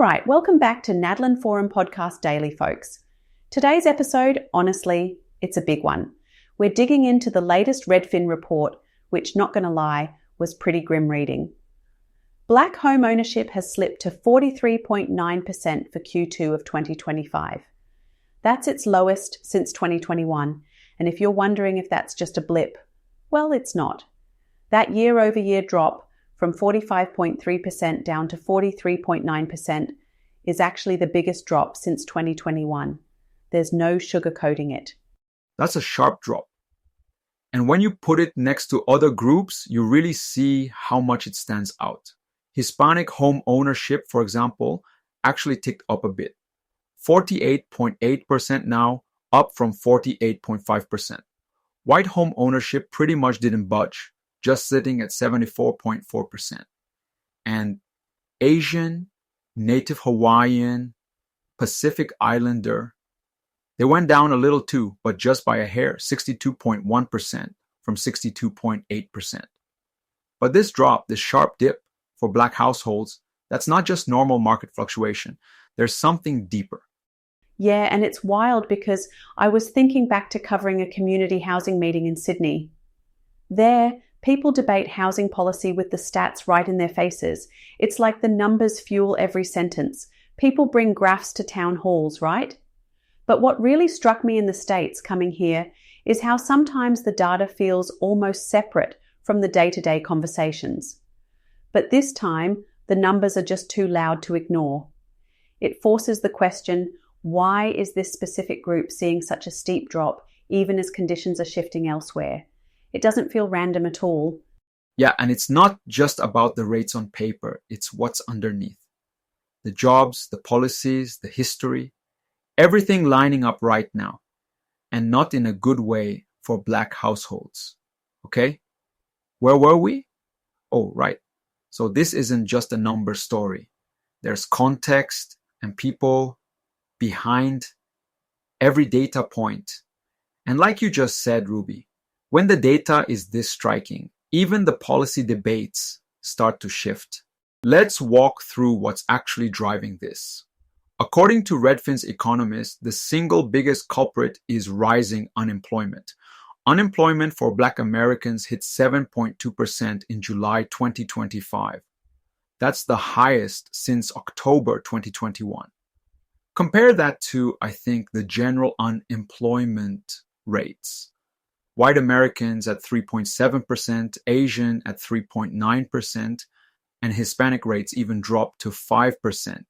right, welcome back to Nadlin Forum Podcast Daily, folks. Today's episode, honestly, it's a big one. We're digging into the latest Redfin report, which, not going to lie, was pretty grim reading. Black home ownership has slipped to 43.9% for Q2 of 2025. That's its lowest since 2021, and if you're wondering if that's just a blip, well, it's not. That year-over-year drop from 45.3% down to 43.9% is actually the biggest drop since 2021. There's no sugarcoating it. That's a sharp drop. And when you put it next to other groups, you really see how much it stands out. Hispanic home ownership, for example, actually ticked up a bit. 48.8% now, up from 48.5%. White home ownership pretty much didn't budge, just sitting at 74.4%. And Asian, Native Hawaiian, Pacific Islander, they went down a little too, but just by a hair, 62.1% from 62.8%. But this drop, this sharp dip for Black households, that's not just normal market fluctuation. There's something deeper. Yeah, and it's wild because I was thinking back to covering a community housing meeting in Sydney. There, people debate housing policy with the stats right in their faces. It's like the numbers fuel every sentence. People bring graphs to town halls, right? But what really struck me in the States coming here is how sometimes the data feels almost separate from the day-to-day conversations. But this time, the numbers are just too loud to ignore. It forces the question, why is this specific group seeing such a steep drop even as conditions are shifting elsewhere? It doesn't feel random at all. Yeah, and it's not just about the rates on paper, it's what's underneath. The jobs, the policies, the history, everything lining up right now, and not in a good way for Black households. Okay? Where were we? Oh, right. So this isn't just a number story. There's context and people behind every data point. And like you just said, Ruby, when the data is this striking, even the policy debates start to shift. Let's walk through what's actually driving this. According to Redfin's economists, the single biggest culprit is rising unemployment. Unemployment for Black Americans hit 7.2% in July 2025. That's the highest since October 2021. Compare that to, I think, the general unemployment rates. White Americans at 3.7%, Asian at 3.9%, and Hispanic rates even dropped to 5%.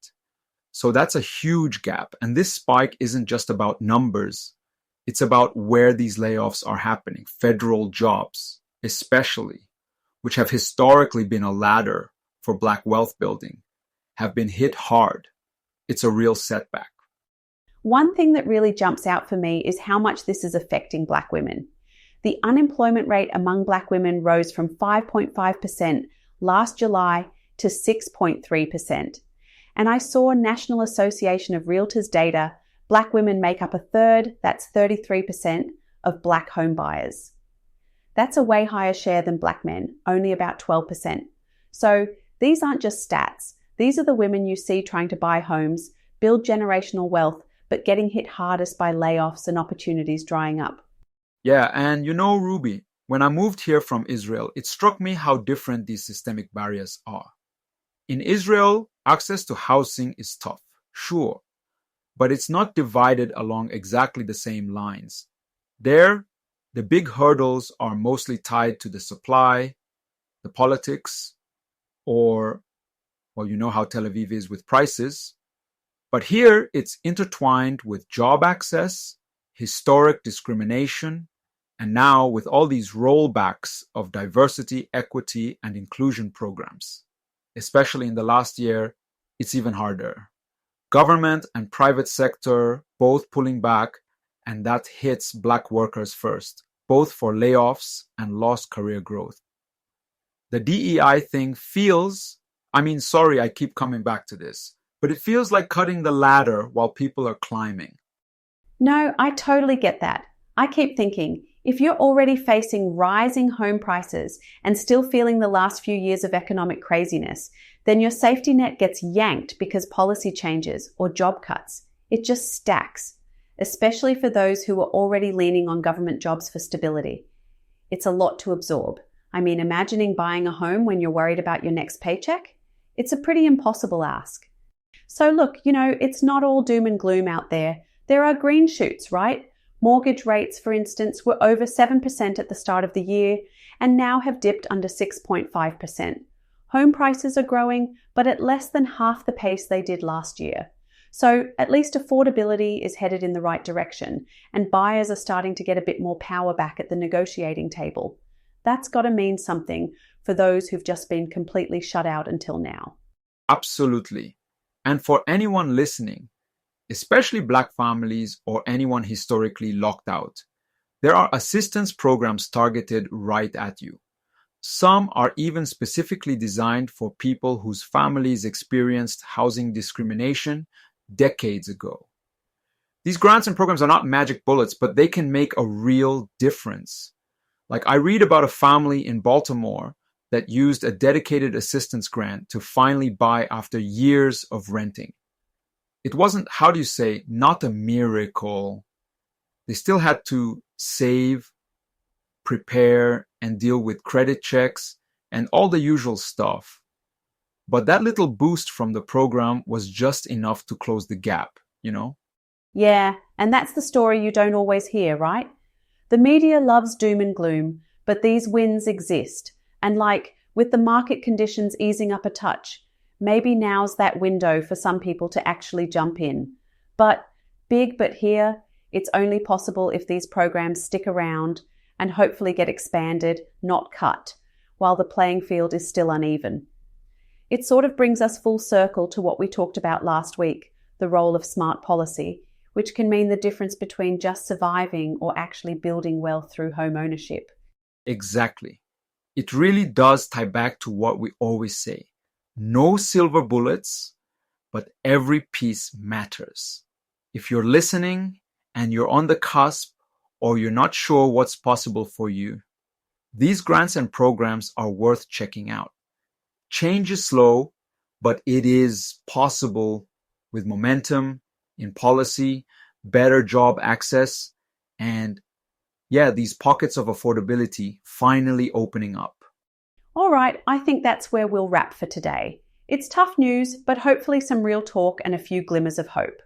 So that's a huge gap. And this spike isn't just about numbers. It's about where these layoffs are happening. Federal jobs, especially, which have historically been a ladder for Black wealth building, have been hit hard. It's a real setback. One thing that really jumps out for me is how much this is affecting Black women. The unemployment rate among Black women rose from 5.5% last July to 6.3%. And I saw National Association of Realtors data, Black women make up a third, that's 33%, of Black home buyers. That's a way higher share than Black men, only about 12%. So these aren't just stats. These are the women you see trying to buy homes, build generational wealth, but getting hit hardest by layoffs and opportunities drying up. Yeah, and you know, Ruby, when I moved here from Israel, it struck me how different these systemic barriers are. In Israel, access to housing is tough, sure, but it's not divided along exactly the same lines. There, the big hurdles are mostly tied to the supply, the politics, or, well, you know how Tel Aviv is with prices. But here, it's intertwined with job access, historic discrimination, and now with all these rollbacks of diversity, equity, and inclusion programs. Especially in the last year, it's even harder. Government and private sector both pulling back, and that hits Black workers first, both for layoffs and lost career growth. The DEI thing feels, sorry I keep coming back to this, but it feels like cutting the ladder while people are climbing. No, I totally get that. I keep thinking, If you're already facing rising home prices and still feeling the last few years of economic craziness, then your safety net gets yanked because policy changes or job cuts. It just stacks, especially for those who are already leaning on government jobs for stability. It's a lot to absorb. I mean, imagining buying a home when you're worried about your next paycheck? It's a pretty impossible ask. So look, it's not all doom and gloom out there. There are green shoots, right? Mortgage rates, for instance, were over 7% at the start of the year and now have dipped under 6.5%. Home prices are growing, but at less than half the pace they did last year. So at least affordability is headed in the right direction, and buyers are starting to get a bit more power back at the negotiating table. That's got to mean something for those who've just been completely shut out until now. Absolutely. And for anyone listening, especially Black families or anyone historically locked out, there are assistance programs targeted right at you. Some are even specifically designed for people whose families experienced housing discrimination decades ago. These grants and programs are not magic bullets, but they can make a real difference. Like, I read about a family in Baltimore that used a dedicated assistance grant to finally buy after years of renting. It wasn't, not a miracle. They still had to save, prepare, and deal with credit checks and all the usual stuff. But that little boost from the program was just enough to close the gap, Yeah, and that's the story you don't always hear, right? The media loves doom and gloom, but these wins exist. And with the market conditions easing up a touch, maybe now's that window for some people to actually jump in. But here, it's only possible if these programs stick around and hopefully get expanded, not cut, while the playing field is still uneven. It sort of brings us full circle to what we talked about last week, the role of smart policy, which can mean the difference between just surviving or actually building wealth through home ownership. Exactly. It really does tie back to what we always say. No silver bullets, but every piece matters. If you're listening and you're on the cusp or you're not sure what's possible for you, these grants and programs are worth checking out. Change is slow, but it is possible with momentum, in policy, better job access, and these pockets of affordability finally opening up. All right, I think that's where we'll wrap for today. It's tough news, but hopefully some real talk and a few glimmers of hope.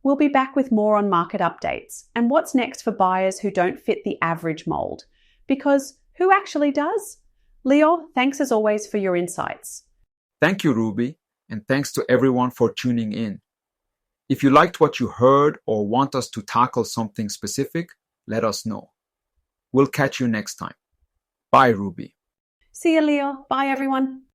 We'll be back with more on market updates and what's next for buyers who don't fit the average mold. Because who actually does? Leo, thanks as always for your insights. Thank you, Ruby, and thanks to everyone for tuning in. If you liked what you heard or want us to tackle something specific, let us know. We'll catch you next time. Bye, Ruby. See you, Leo. Bye, everyone.